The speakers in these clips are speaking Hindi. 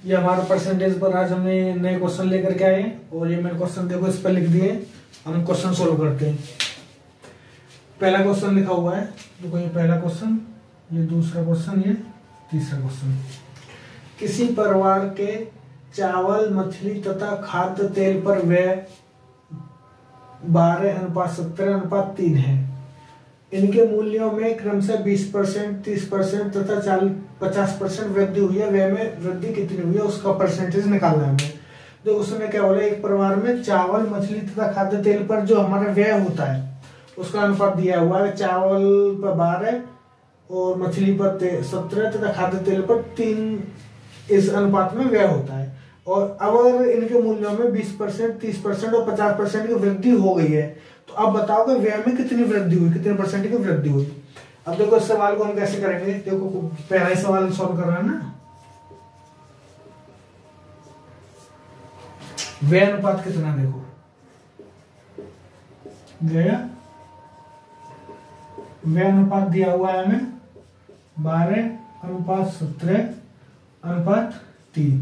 ये हमारा परसेंटेज पर आज हमने नए क्वेश्चन लेकर के आए हैं और ये मैंने क्वेश्चन देखो इस पर लिख दिए। हम क्वेश्चन सोल्व करते हैं। पहला क्वेश्चन लिखा हुआ है, देखो ये पहला क्वेश्चन, ये दूसरा क्वेश्चन, ये तीसरा क्वेश्चन। किसी परिवार के चावल, मछली तथा खाद्य तेल पर व्यय 12:70:3 है। इनके मूल्यों में क्रमशः 20%, 30% तथा 50% वृद्धि हुई है। व्यय में वृद्धि कितनी हुई है उसका परसेंटेज निकालना है हमें। तो उसमें क्या बोला, एक परिवार में चावल, मछली तथा खाद्य तेल पर जो हमारा व्यय होता है उसका अनुपात दिया हुआ है। चावल पर 12 और मछली पर 17 तथा खाद्य तेल पर 3 इस अनुपात में व्यय होता है। और अगर इनके मूल्यों में 20%, 30% और 50% की वृद्धि हो गई है तो अब बताओ कि व्यय में कितनी वृद्धि हुई, कितने परसेंट की वृद्धि हुई। अब देखो इस सवाल को हम कैसे करेंगे, देखो पहला ही सवाल सॉल्व कर रहे हैं ना। व्यय अनुपात कितना, देखो व्यय अनुपात दिया हुआ है हमें 12:17:3,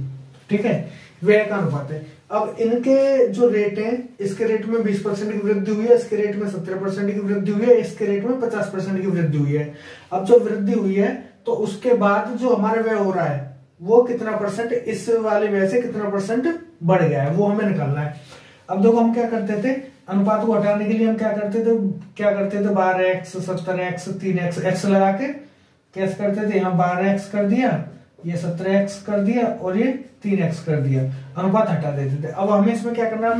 ठीक है, व्यय का अनुपात है। अब इनके जो रेट है, इसके रेट में 20% की वृद्धि हुई है, इसके रेट में 17% की वृद्धि हुई है, इसके रेट में 50% की वृद्धि हुई है। अब जो वृद्धि हुई है तो उसके बाद जो हमारा व्यय हो रहा है वो कितना परसेंट इस वाले व्यय से कितना परसेंट बढ़ गया है वो हमें निकालना है। अब देखो हम क्या करते थे, अनुपात को हटाने के लिए हम क्या करते थे 12x, 17x, 3x, x लगा के कैसे करते थे, यहाँ 12x कर दिया, ये 17x कर दिया और ये 3x कर दिया, अनुपात हटा देते थे। अब हमें इसमें क्या करना है,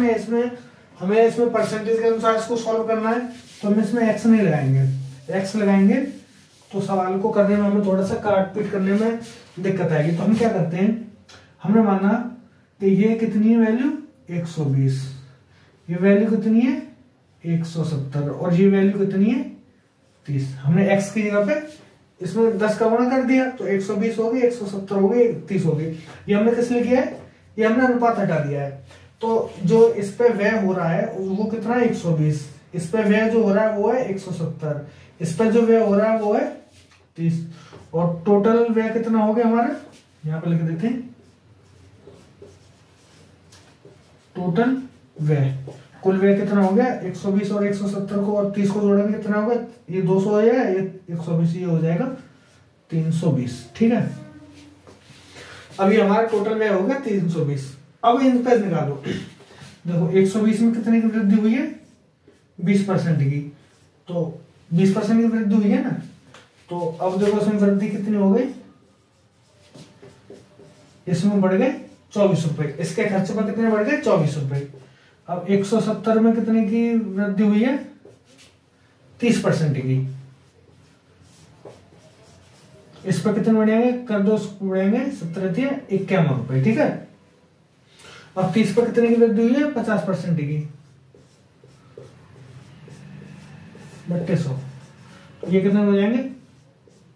हमें इसमें परसेंटेज के अनुसार इसको सॉल्व करना है। तो हम इसमें x नहीं लगाएंगे, x लगाएंगे तो सवाल को करने में हमें थोड़ा सा काट पीट करने में दिक्कत आएगी। तो हम क्या करते हैं, हमने माना कि ये कितनी है वैल्यू 120, ये वैल्यू कितनी है 170 और ये वैल्यू कितनी है 30। हमने x की जगह पे इसमें 10 का गुणा कर दिया तो 120 हो गई, 170 हो गई, 30 हो गई। ये हमने किस लिए किया है, ये हमने अनुपात हटा दिया है। तो जो इस पे व्यय हो रहा है वो कितना है 120, इस पे व्यय जो हो रहा है वो है 170, इस पे जो व्यय हो रहा है वो है 30 और टोटल व्यय कितना हो गया हमारा, यहाँ पे लिख देते हैं टोटल व्यय। कुल व्यय कितना हो गया 120 और 170 को और 30 को जोड़ेंगे कितना होगा, ये 200 हो जाएगा, ये 120, ये हो जाएगा 320, ठीक है। अब ये हमारा टोटल व्यय हो गया 320। अब इन पे निकालो, देखो 120 में कितने की वृद्धि हुई है 20% की, तो 20% की वृद्धि हुई है ना। तो अब देखो इसमें वृद्धि कितनी हो गई, इसमें बढ़ गए 24 रुपए, इसके खर्च पर कितने बढ़ गए 24 रुपए। अब 170 में कितने की वृद्धि हुई है 30% की, इस पर कितने बढ़ेंगे कर दो, बढ़ेंगे 17 रुपए, ठीक है। अब 30 पर कितने की वृद्धि हुई है 50% की 3200, ये कितने हो जाएंगे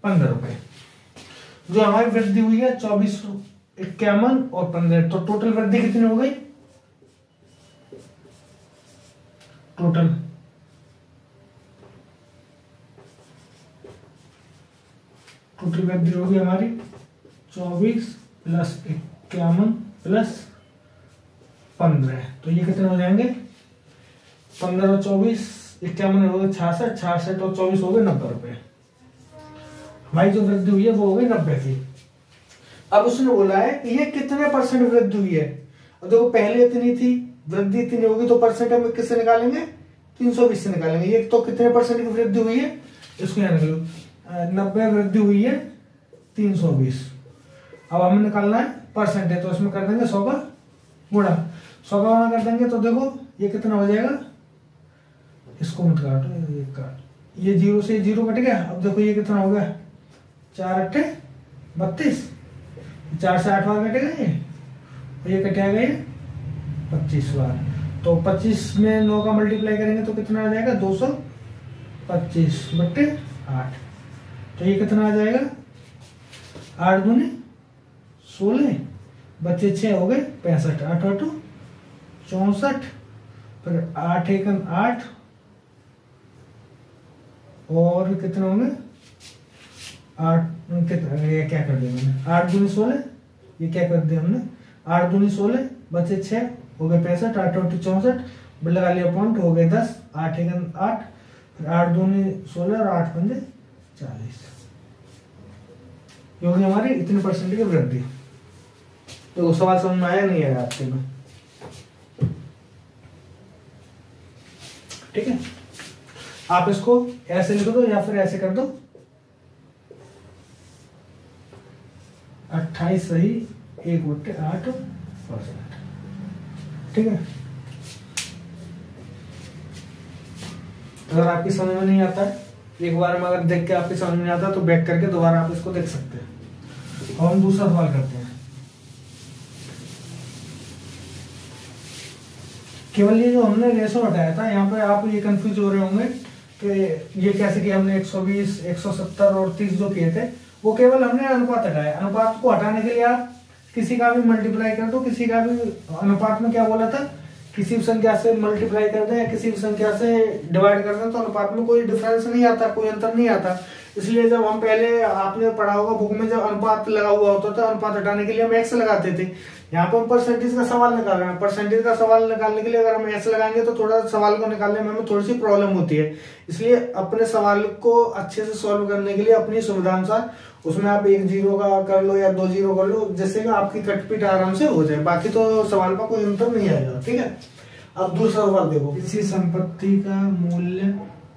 15 रुपए। जो हमारी वृद्धि हुई है 24, 51 और 15, तो टोटल वृद्धि कितनी हो गई, टोटल वृद्धि होगी हमारी 24 + 51 + 15, तो ये कितने हो जाएंगे 15 और 24, 51 हो गए 66, 66 और 24 हो गए 90 रुपए। हमारी जो वृद्धि हुई है वो हो गई 90 की। अब उसने बोला है कि ये कितने परसेंट वृद्धि हुई है। और देखो पहले इतनी थी, वृद्धि इतनी होगी तो परसेंट हम किससे निकालेंगे 320 से निकालेंगे। ये तो कितने परसेंट की वृद्धि हुई है, इसको यहाँ निकालो, 90 वृद्धि हुई है 320। अब हमें निकालना है परसेंट है तो इसमें कर देंगे 100 का गुणा, 100 का गुणा कर देंगे तो देखो ये कितना हो जाएगा, इसको मत काटो, ये काट, ये 0 से 0 कट गया। अब देखो ये कितना हो गया 4 × 8 = 32, 4 से 8 बार कटेगा ये, और ये कटेगा ये 25 बार। तो 25 में 9 का मल्टीप्लाई करेंगे तो कितना आ जाएगा 225/8, तो ये कितना आ जाएगा 8 दूनी 16, बच्चे 6 हो गए 65, 8 8 64, फिर 8 1 8 और कितने होंगे 8, ये क्या कर दिया मैंने, 8 दूनी 16, ये क्या कर दिया हमने, 8 दूनी 16 बचे 6 हो गए 65, 8 8 64 लगा लिया पॉइंट, हो गए 10, 8 1 8, फिर 8 दूनी 16 और 8 पंजे 40, ये होगी हमारी इतने परसेंट की वृद्धि। तो सवाल समझ में आया नहीं आया आपके में, ठीक है। आप इसको ऐसे लिख दो या फिर ऐसे कर दो, 28 सही 1/8%, ठीक है। अगर आपकी समझ में नहीं आता है, एक बार में अगर देख के आपकी समझ में नहीं आता तो बैक करके दोबारा आप इसको देख सकते हैं। और हम दूसरा सवाल करते हैं। केवल ये जो हमने रेशो हटाया था, यहाँ पे आप ये कंफ्यूज हो रहे होंगे कि ये कैसे कि हमने 120, 170 और 30 जो किए थे, वो केवल हमने अनुपात हटाया। अनुपात को हटाने के लिए आप किसी का भी मल्टीप्लाई कर दो, किसी का भी अनुपात में क्या बोला था, किसी भी संख्या से मल्टीप्लाई कर दें या किसी भी संख्या से डिवाइड कर दें तो अनुपात में कोई डिफरेंस नहीं आता, कोई अंतर नहीं आता। इसलिए जब हम पहले आपने पढ़ा होगा बुक में, जब अनुपात लगा हुआ होता था, अनुपात हटाने के लिए हम एक्स लगाते थे। यहाँ पर हम परसेंटेज का सवाल निकाल रहे हैं, परसेंटेज का सवाल निकालने के लिए अगर हम एक्स लगाएंगे तो थोड़ा सवाल को निकालने में हमें थोड़ी सी प्रॉब्लम होती है। इसलिए अपने सवाल को अच्छे से सॉल्व करने के लिए अपनी सुविधा अनुसार उसमें आप 1 0 का कर लो या 2 0 कर लो, जिससे कि आपकी कटपीट आराम से हो जाए। बाकी तो सवाल का कोई अंतर नहीं आएगा, ठीक है। अब दूसरा सवाल देखो, किसी संपत्ति का मूल्य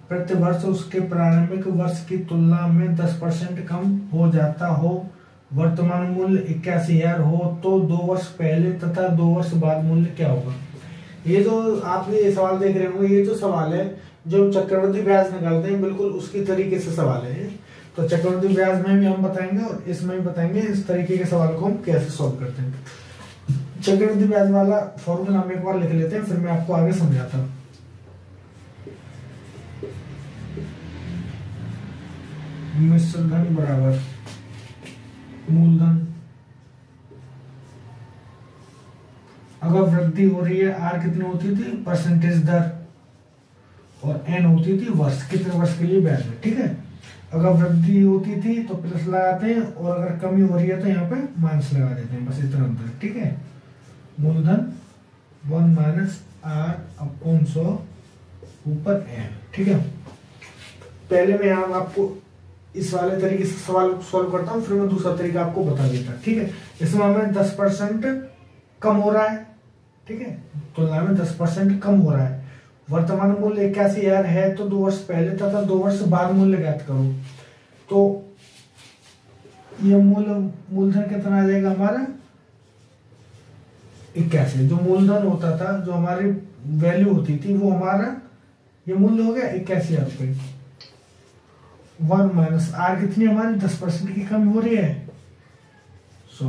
प्रति वर्ष उसके प्रारंभिक वर्ष की तुलना में 10% कम हो जाता हो, वर्तमान मूल्य 81,000 हो, तो 2 वर्ष पहले तथा 2 वर्ष बाद मूल्य क्या होगा। ये जो आप ये सवाल देख रहे होंगे, ये जो सवाल है जो चक्रवृद्धि ब्याज निकालते हैं, बिल्कुल उसकी तरीके से सवाल है। तो चक्रवृद्धि ब्याज में भी हम बताएंगे और इसमें भी बताएंगे इस तरीके के सवाल को हम कैसे सॉल्व करते हैं। चक्रवृद्धि ब्याज वाला फॉर्मूला हम एक बार लिख लेते हैं, फिर मैं आपको आगे समझाता हूँ। मिश्र धन बराबर मूलधन, अगर वृद्धि हो रही है, आर कितनी होती थी परसेंटेज दर, और एन होती थी वर्ष, कितने वर्ष के लिए ब्याज है, ठीक है। अगर वृद्धि होती थी तो प्लस लगाते हैं और अगर कमी हो रही है तो यहाँ पे माइनस लगा देते हैं, बस इतना अंतर, ठीक है। मूलधन 1 - R/100 ऊपर एन, ठीक है। पहले मैं यहाँ आपको इस वाले तरीके से सवाल सॉल्व करता हूँ, फिर मैं दूसरा तरीका आपको बता देता, ठीक है। इसमें हमें 10% कम हो रहा है, ठीक है, तुलना में 10% कम हो रहा है। वर्तमान मूल्य 81,000 है तो 2 वर्ष पहले तथा 2 वर्ष बाद मूल्य ज्ञात करो। तो ये मूलधन कितना आ जाएगा हमारा 81, जो मूलधन होता था, जो हमारी वैल्यू होती थी, वो हमारा ये मूल्य हो गया 81,000 रुपए। 1 - R कितनी हमारी 10% की कमी हो रही है, सो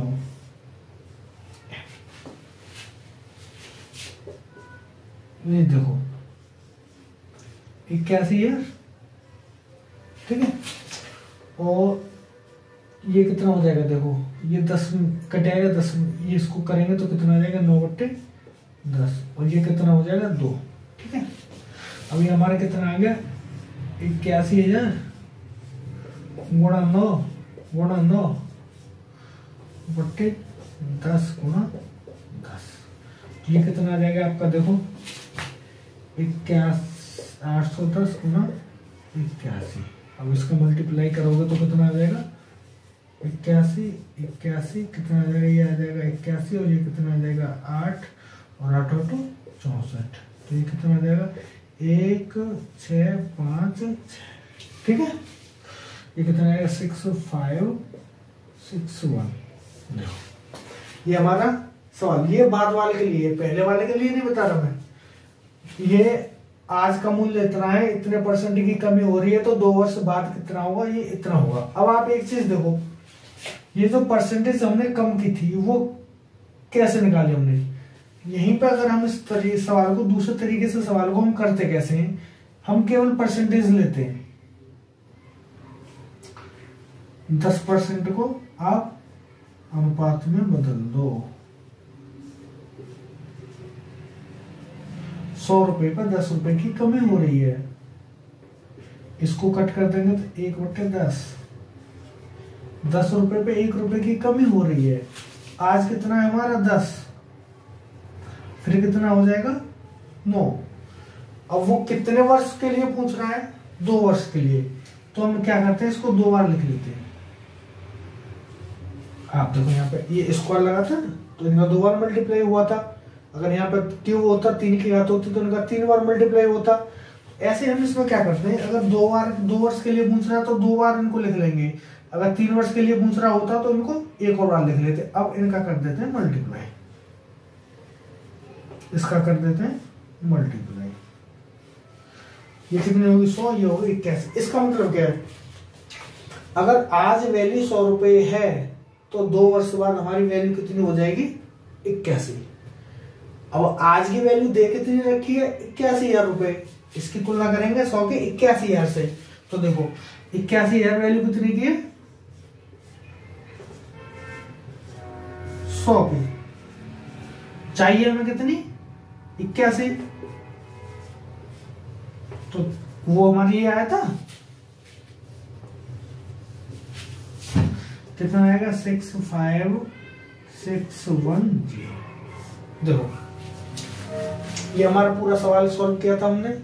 ये देखो 81,000, ठीक है। और ये कितना हो जाएगा, देखो ये 10 कटेगा, 10 ये इसको करेंगे तो कितना हो जाएगा 9/10, और ये कितना हो जाएगा 2, ठीक है। अब ये हमारा कितना आ गया 81,000 गुणा 9 बट्टे 10 गुणा 10, ये कितना आ जाएगा आपका, देखो 810 गुणा 81। अब इसका मल्टीप्लाई करोगे तो कितना आ जाएगा 81 कितना आ जाएगा, ये आ जाएगा 81 और ये कितना आ जाएगा 8 और 8 8 64, तो ये कितना आ जाएगा 1 6 5 6, ठीक है। ये कितना आएगा 6 5 6 1। ये हमारा सवाल, ये बाद वाले के लिए, पहले वाले के लिए नहीं बता रहा मैं। ये आज का मूल्य इतना है, इतने परसेंट की कमी हो रही है तो 2 वर्ष बाद कितना होगा, ये इतना होगा। अब आप एक चीज देखो, ये जो परसेंटेज हमने कम की थी वो कैसे निकाली हमने। यहीं पे अगर हम इस सवाल को दूसरे तरीके से सवाल को हम करते कैसे हैं, हम केवल परसेंटेज लेते हैं, 10% को आप अनुपात में बदल दो। 100 रुपए पर 10 रुपए की कमी हो रही है, इसको कट कर देंगे तो 1/10, 10 रुपए पे 1 रुपए की कमी हो रही है। आज कितना है हमारा 10, फिर कितना हो जाएगा 9। अब वो कितने वर्ष के लिए पूछ रहा है, 2 वर्ष के लिए, तो हम क्या करते हैं, इसको 2 बार लिख लेते हैं। आप देखो यहाँ पे ये स्क्वायर लगा था ना, तो इनका 2 बार मल्टीप्लाई हुआ था। अगर यहाँ पे क्यों होता 3 की घात होती तो इनका 3 बार मल्टीप्लाई होता। ऐसे हम इसमें क्या करते हैं, अगर 2 वर्ष के लिए पूछ रहा है तो 2 बार इनको लिख लेंगे, अगर 3 वर्ष के लिए पूछ रहा होता तो इनको 1 और बार लिख लेते। अब इनका कर देते हैं मल्टीप्लाई, इसका कर देते हैं मल्टीप्लाई। ये कितनी होगी 100, ये होगी 81। इसका मतलब क्या है, अगर आज वैल्यू 100 रुपए है तो 2 वर्ष बाद हमारी वैल्यू कितनी हो जाएगी 81। अब आज की वैल्यू दे कितनी रखी है 81,000 रुपए, इसकी तुलना करेंगे 100 के 81,000 से, तो देखो 81,000 वैल्यू कितनी की है 100 की, चाहिए हमें कितनी 81, तो वो हमारे ये आया था कितना आएगा 6561 जी। देखो ये हमारा पूरा सवाल सॉल्व किया था हमने,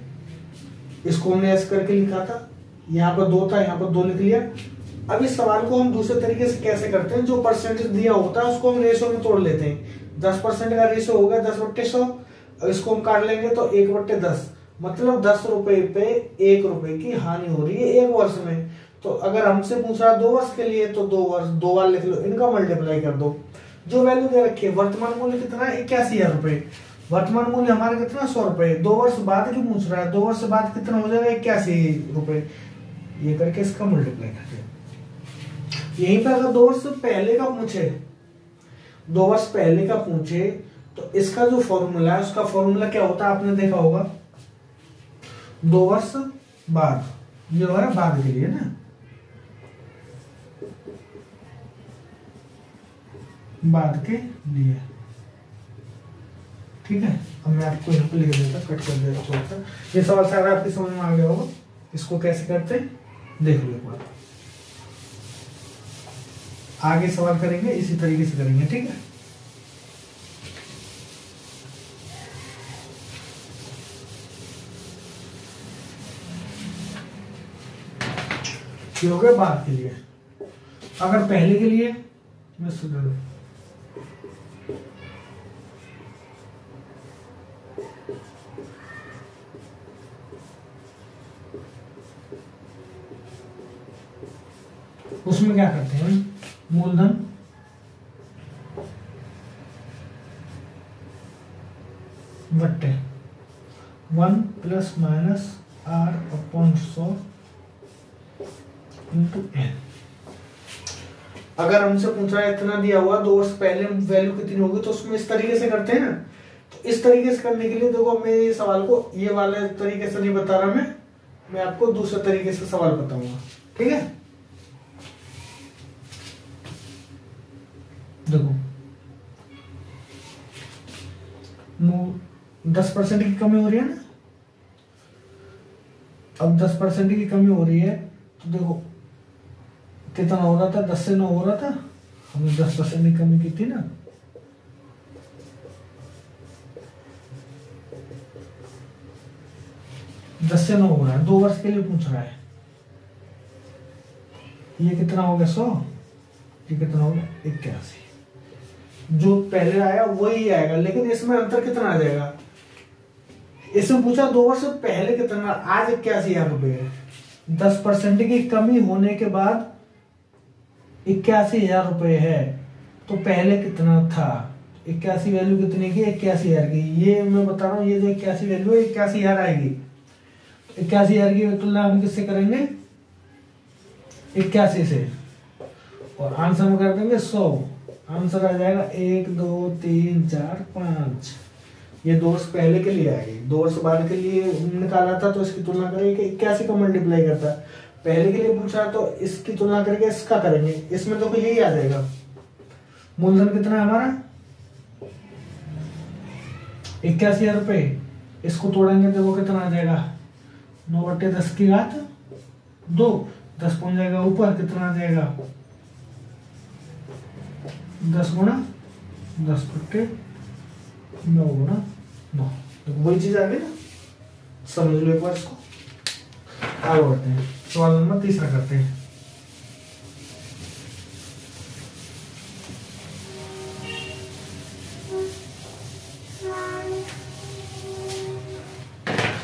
इसको हमने ऐसे करके लिखा था, यहाँ पर 2 था, यहाँ पर 2 लिख लिया। अब इस सवाल को हम दूसरे तरीके से कैसे करते हैं, जो परसेंटेज दिया होता है उसको हम रेशो में तोड़ लेते हैं। 10% का रेशो होगा 10/100, अब इसको हम काट लेंगे तो 1/10, मतलब 10 रुपए पे 1 रुपए की हानि हो रही है 1 वर्ष में। तो अगर हमसे पूछ रहा 2 वर्ष के लिए तो 2 वर्ष 2 बार लिख लो, इनका मल्टीप्लाई कर दो। जो वैल्यू दे रखी है, वर्तमान मूल्य कितना है 81,000 रुपए, वर्तमान मूल्य हमारा कितना 100 रुपए, 2 वर्ष बाद की पूछ रहा है, 2 वर्ष बाद कितना हो जाएगा 81 रुपए, ये करके इसका मल्टीप्लाई करते हैं। यहीं पर अगर 2 वर्ष पहले का पूछे, 2 वर्ष पहले का पूछे तो इसका जो फॉर्मूला है उसका फॉर्मूला क्या होता है आपने देखा होगा, 2 वर्ष बाद, ये हो रहा है बाद के लिए ना, बाद के लिए, ठीक है। अब मैं आपको यहाँ पे लिख देता, कट कर देता थोड़ा सा। ये सवाल सारा आपकी समझ में आ गया होगा, इसको कैसे करते हैं देख लो एक बार, आगे सवाल करेंगे इसी तरीके से करेंगे, ठीक है। ये हो गया बाद के लिए। अगर पहले के लिए मैं सुधर, उसमें क्या करते हैं, मूलधन बट्टे 1 ± R/100 × n। अगर हमसे पूछा है इतना दिया हुआ 2 वर्ष पहले वैल्यू कितनी होगी, तो उसमें इस तरीके से करते हैं ना। तो इस तरीके से करने के लिए देखो, मैं ये सवाल को ये वाले तरीके से नहीं बता रहा, मैं आपको दूसरे तरीके से सवाल बताऊंगा, ठीक है। देखो 10% की कमी हो रही है ना, अब 10% की कमी हो रही है तो देखो कितना हो रहा था, 10 से 9 हो रहा था, हमने 10% की कमी की थी ना, दस से 9 हो रहा है, 2 वर्ष के लिए पूछ रहा है। ये कितना हो गया 100, ये कितना हो गया 81। जो पहले आया वही आएगा, लेकिन इसमें अंतर कितना आ जाएगा, इसमें पूछा 2 वर्ष पहले कितना, आज 81,000 रुपए है, 10% की कमी होने के बाद 81,000 रुपए है, तो पहले कितना था 81 वैल्यू कितने की 81,000 की। ये मैं बता रहा हूँ, ये जो 81 वैल्यू है 81,000 आएगी। 81,000 की तुलना हम किससे करेंगे 81 से, और आंसर में कर देंगे 100, आंसर आ जाएगा 1 2 3 4 5। ये 2 वर्ष पहले के लिए आएगी, 2 वर्ष बाद के लिए निकाला था तो इसकी तुलना करेंगे 81 का मल्टीप्लाई करता है, पहले के लिए पूछा तो इसकी तुलना करके इसका करेंगे, इसमें तो यही आ जाएगा। मूलधन कितना है हमारा 81,000 रुपए, इसको तोड़ेंगे तो वो कितना आ जाएगा 9/10 की घात 2, 10 पहुंच जाएगा ऊपर, कितना आ जाएगा 10 × 10/9 गुना 9, तो वही चीज आ गई ना, समझ लो एक बार इसको। आगे बढ़ते हैं, सवाल नंबर तीसरा करते हैं।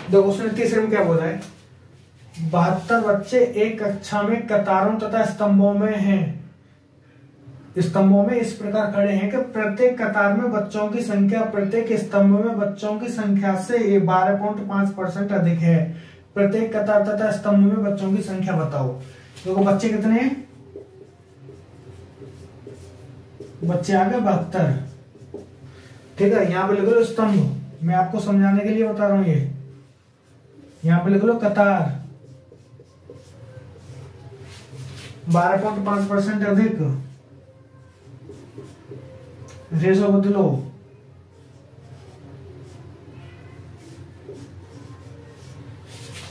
देखो उसने तीसरे में क्या बोला है, 72 बच्चे एक कक्षा में कतारों तथा स्तंभों में हैं। स्तंभों में इस प्रकार खड़े हैं कि प्रत्येक कतार में बच्चों की संख्या प्रत्येक स्तंभ में बच्चों की संख्या से 12.5% अधिक है। प्रत्येक कतार तथा स्तंभ में बच्चों की संख्या बताओ। देखो बच्चे कितने हैं, बच्चे आ गए 72, ठीक है। यहाँ पे लिख लो स्तंभ, मैं आपको समझाने के लिए बता रहा हूं ये। यहाँ पे लिख लो कतार 12.5% अधिक, रेशो बदलो।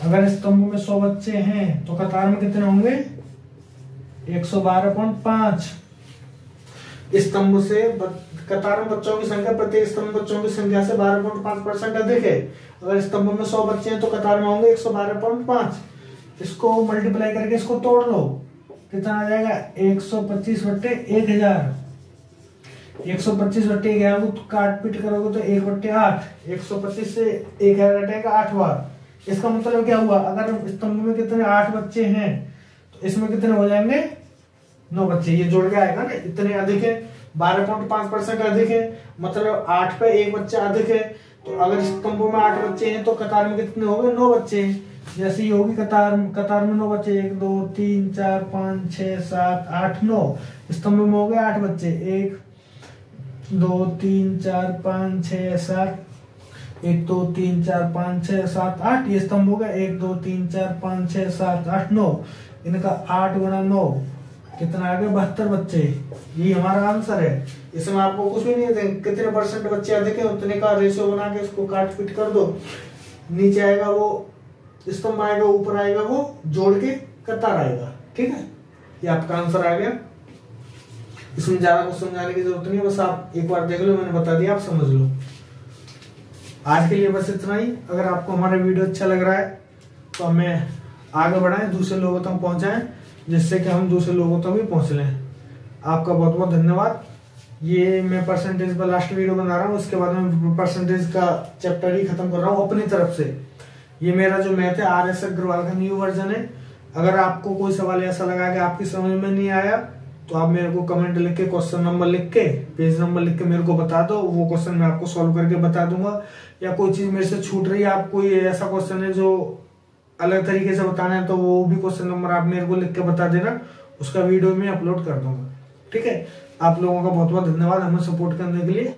अगर स्तंभ में 100 बच्चे हैं तो कतार में कितने होंगे, 112.5। स्तंभ से कतार में बच्चों की संख्या प्रत्येक स्तंभ बच्चों की संख्या से 12.5% अधिक है। अगर स्तंभ में 100 बच्चे हैं तो कतार में होंगे 112.5। इसको मल्टीप्लाई करके इसको तोड़ लो, कितना आ जाएगा, 125/1000। 125/1000 को काट पीट करोगे तो 1/8। 125 से 1000 घटेगा 8 बार। इसका मतलब क्या हुआ, अगर स्तंभ में कितने 8 बच्चे हैं तो इसमें कितने हो जाएंगे, 9 बच्चे। ये जोड़ के आएगा ना, इतने अधिक है, 12.5% अधिक है, मतलब 8 पे 1 बच्चा अधिक है। तो अगर स्तंभों में 8 बच्चे हैं तो कतार में कितने हो गए, 9 बच्चे। जैसे ही होगी कतार में 9 बच्चे, 1 2 3 4 5 6 7 8 9। स्तंभ में हो गए 8 बच्चे, 1 2 3 4 5 6 7, 1 2 3 4 5 6 7 8। ये स्तंभ हो गया 1 2 3 4 5 6 7 8 9। इनका 8 गुना 9 कितना आ गया, 72 बच्चे। ये हमारा आंसर है। इसमें आपको कुछ भी नहीं है, कितने परसेंट बच्चे अधिक है उतने का रेशियो बना के इसको काट पीट कर दो। नीचे आएगा वो स्तंभ आएगा, ऊपर आएगा वो जोड़ के कतार आएगा, ठीक है। ये आपका आंसर आ गया। इसमें ज्यादा कुछ समझाने की जरूरत नहीं है, बस आप एक बार देख लो, मैंने बता दिया, आप समझ लो। आज के लिए बस इतना ही। अगर आपको हमारा वीडियो अच्छा लग रहा है तो हमें आगे बढ़ाएं, दूसरे लोगों तक पहुंचाएं, जिससे कि हम दूसरे लोगों तक भी पहुंच लें। आपका बहुत बहुत धन्यवाद। ये मैं परसेंटेज पर लास्ट वीडियो बना रहा हूँ, उसके बाद में परसेंटेज का चैप्टर ही खत्म कर रहा हूँ अपनी तरफ से। ये मेरा जो मैथ है RS अग्रवाल का न्यू वर्जन है। अगर आपको कोई सवाल ऐसा लगा कि आपकी समझ में नहीं आया तो आप मेरे को कमेंट लिख के, क्वेश्चन नंबर लिख के, पेज नंबर लिख के मेरे को बता दो। वो क्वेश्चन मैं आपको सॉल्व करके बता दूंगा। या कोई चीज मेरे से छूट रही है, आप कोई ऐसा क्वेश्चन है जो अलग तरीके से बताना है, तो वो भी क्वेश्चन नंबर आप मेरे को लिख के बता देना, उसका वीडियो में अपलोड कर दूंगा, ठीक है। आप लोगों का बहुत बहुत धन्यवाद हमें सपोर्ट करने के लिए।